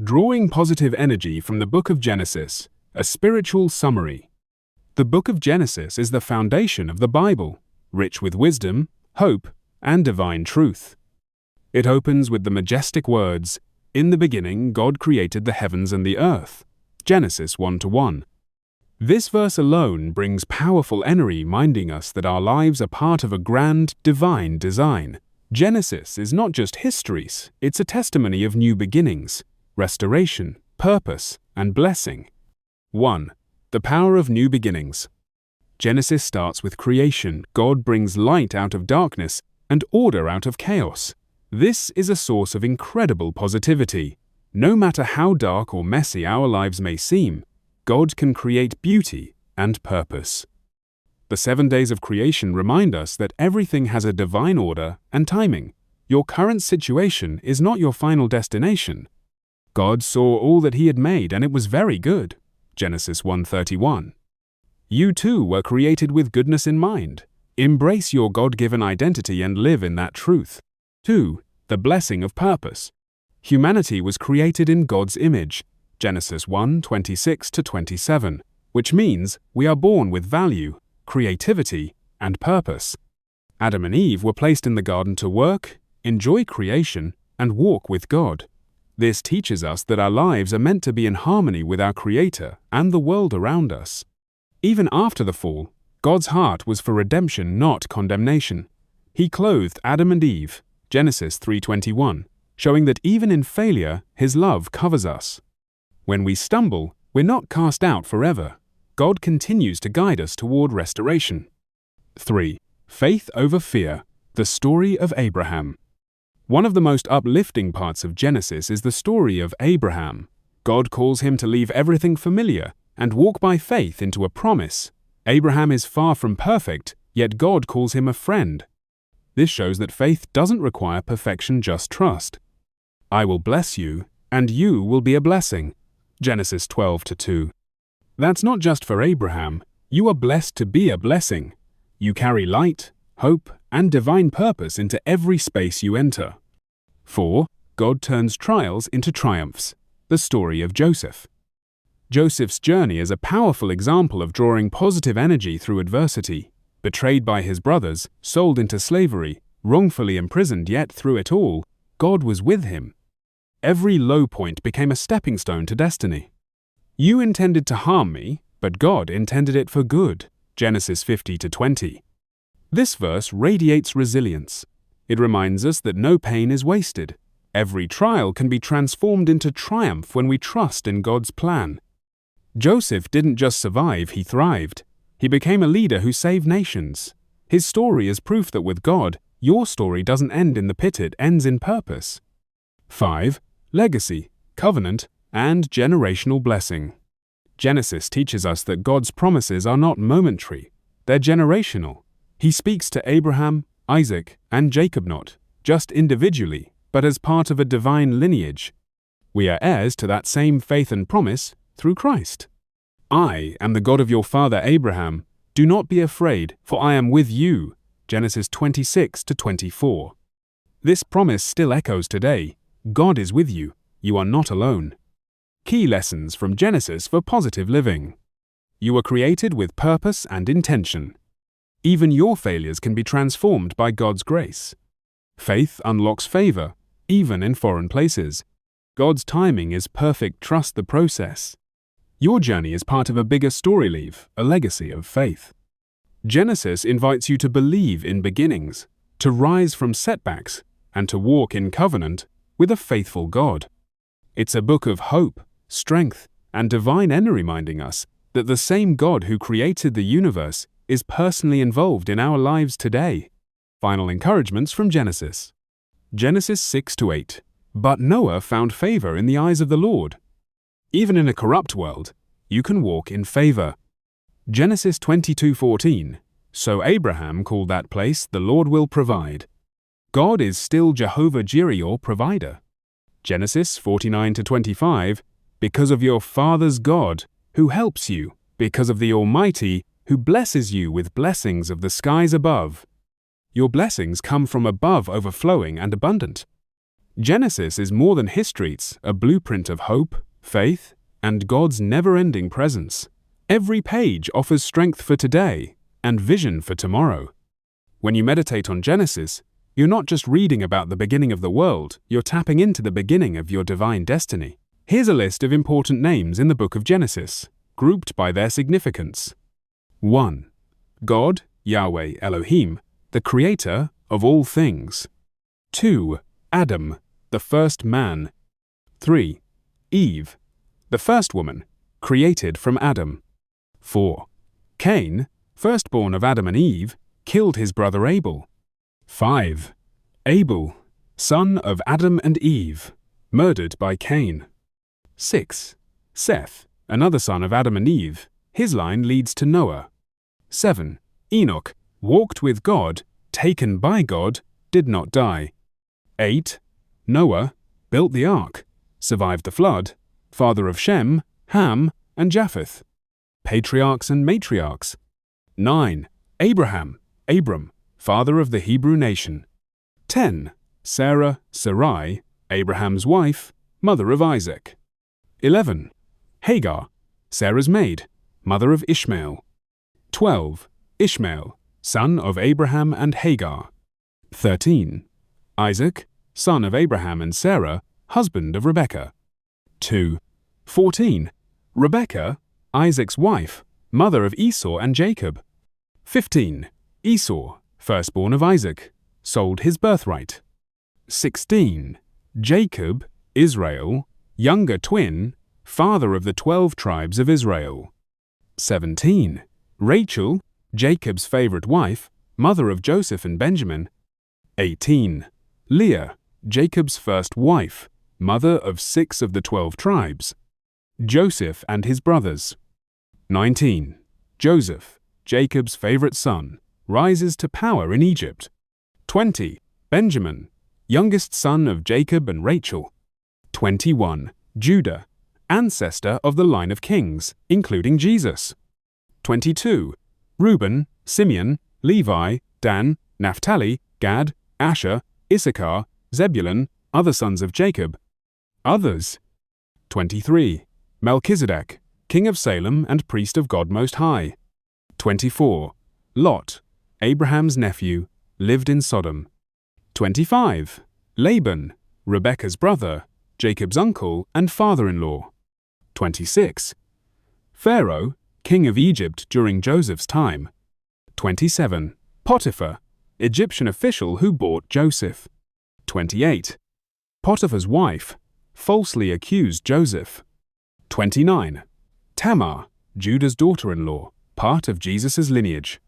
Drawing positive energy from the Book of Genesis, a spiritual summary. The Book of Genesis is the foundation of the Bible, rich with wisdom, hope, and divine truth. It opens with the majestic words, "In the beginning God created the heavens and the earth." Genesis 1:1. This verse alone brings powerful energy, reminding us that our lives are part of a grand, divine design. Genesis is not just histories, it's a testimony of new beginnings, restoration, purpose, and blessing. 1. The power of new beginnings. Genesis starts with creation. God brings light out of darkness and order out of chaos. This is a source of incredible positivity. No matter how dark or messy our lives may seem, God can create beauty and purpose. The 7 days of creation remind us that everything has a divine order and timing. Your current situation is not your final destination. God saw all that He had made, and it was very good. Genesis 1:31. You too were created with goodness in mind. Embrace your God-given identity and live in that truth. 2. The blessing of purpose. Humanity was created in God's image. Genesis 1:26-27, which means we are born with value, creativity, and purpose. Adam and Eve were placed in the garden to work, enjoy creation, and walk with God. This teaches us that our lives are meant to be in harmony with our Creator and the world around us. Even after the fall, God's heart was for redemption, not condemnation. He clothed Adam and Eve, Genesis 3:21, showing that even in failure, His love covers us. When we stumble, we're not cast out forever. God continues to guide us toward restoration. 3. Faith over fear. The story of Abraham. One of the most uplifting parts of Genesis is the story of Abraham. God calls him to leave everything familiar and walk by faith into a promise. Abraham is far from perfect, yet God calls him a friend. This shows that faith doesn't require perfection, just trust. I will bless you, and you will be a blessing. Genesis 12:2. That's not just for Abraham. You are blessed to be a blessing. You carry light, hope, and divine purpose into every space you enter. 4. God turns trials into triumphs. The story of Joseph. Joseph's journey is a powerful example of drawing positive energy through adversity. Betrayed by his brothers, sold into slavery, wrongfully imprisoned, yet through it all, God was with him. Every low point became a stepping stone to destiny. You intended to harm me, but God intended it for good. Genesis 50:20. This verse radiates resilience. It reminds us that no pain is wasted. Every trial can be transformed into triumph when we trust in God's plan. Joseph didn't just survive, he thrived. He became a leader who saved nations. His story is proof that with God, your story doesn't end in the pit, it ends in purpose. 5. Legacy, covenant, and generational blessing. Genesis teaches us that God's promises are not momentary, they're generational. He speaks to Abraham, Isaac, and Jacob not just individually, but as part of a divine lineage. We are heirs to that same faith and promise through Christ. I am the God of your father Abraham. Do not be afraid, for I am with you. Genesis 26-24. This promise still echoes today. God is with you. You are not alone. Key lessons from Genesis for positive living. You were created with purpose and intention. Even your failures can be transformed by God's grace. Faith unlocks favor, even in foreign places. God's timing is perfect. Trust the process. Your journey is part of a bigger story. Leave a legacy of faith. Genesis invites you to believe in beginnings, to rise from setbacks, and to walk in covenant with a faithful God. It's a book of hope, strength, and divine energy, reminding us that the same God who created the universe is personally involved in our lives today. Final encouragements from Genesis. Genesis 6-8. But Noah found favor in the eyes of the Lord. Even in a corrupt world, you can walk in favor. Genesis 22:14. So Abraham called that place, the Lord will provide. God is still Jehovah Jireh, your provider. Genesis 49-25. Because of your father's God, who helps you, because of the Almighty, who blesses you with blessings of the skies above. Your blessings come from above, overflowing and abundant. Genesis is more than history, it's a blueprint of hope, faith, and God's never-ending presence. Every page offers strength for today and vision for tomorrow. When you meditate on Genesis, you're not just reading about the beginning of the world, you're tapping into the beginning of your divine destiny. Here's a list of important names in the book of Genesis, grouped by their significance. 1. God, Yahweh Elohim, the creator of all things. 2. Adam, the first man. 3. Eve, the first woman, created from Adam. 4. Cain, firstborn of Adam and Eve, killed his brother Abel. 5. Abel, son of Adam and Eve, murdered by Cain. 6. Seth, another son of Adam and Eve, his line leads to Noah. 7. Enoch, walked with God, taken by God, did not die. 8. Noah, built the ark, survived the flood, father of Shem, Ham, and Japheth. Patriarchs and matriarchs. 9. Abraham, Abram, father of the Hebrew nation. 10. Sarah, Sarai, Abraham's wife, mother of Isaac. 11. Hagar, Sarah's maid, mother of Ishmael. 12. Ishmael, son of Abraham and Hagar. 13. Isaac, son of Abraham and Sarah, husband of Rebekah. 2. 14. Rebekah, Isaac's wife, mother of Esau and Jacob. 15. Esau, firstborn of Isaac, sold his birthright. 16. Jacob, Israel, younger twin, father of the 12 tribes of Israel. 17. Rachel, Jacob's favorite wife, mother of Joseph and Benjamin. 18. Leah, Jacob's first wife, mother of 6 of the 12 tribes. Joseph and his brothers. 19. Joseph, Jacob's favorite son, rises to power in Egypt. 20. Benjamin, youngest son of Jacob and Rachel. 21. Judah, ancestor of the line of kings, including Jesus. 22. Reuben, Simeon, Levi, Dan, Naphtali, Gad, Asher, Issachar, Zebulun, other sons of Jacob. Others. 23. Melchizedek, king of Salem and priest of God Most High. 24. Lot, Abraham's nephew, lived in Sodom. 25. Laban, Rebekah's brother, Jacob's uncle and father-in-law. 26. Pharaoh, king of Egypt during Joseph's time. 27. Potiphar, Egyptian official who bought Joseph. 28. Potiphar's wife, falsely accused Joseph. 29. Tamar, Judah's daughter-in-law, part of Jesus' lineage.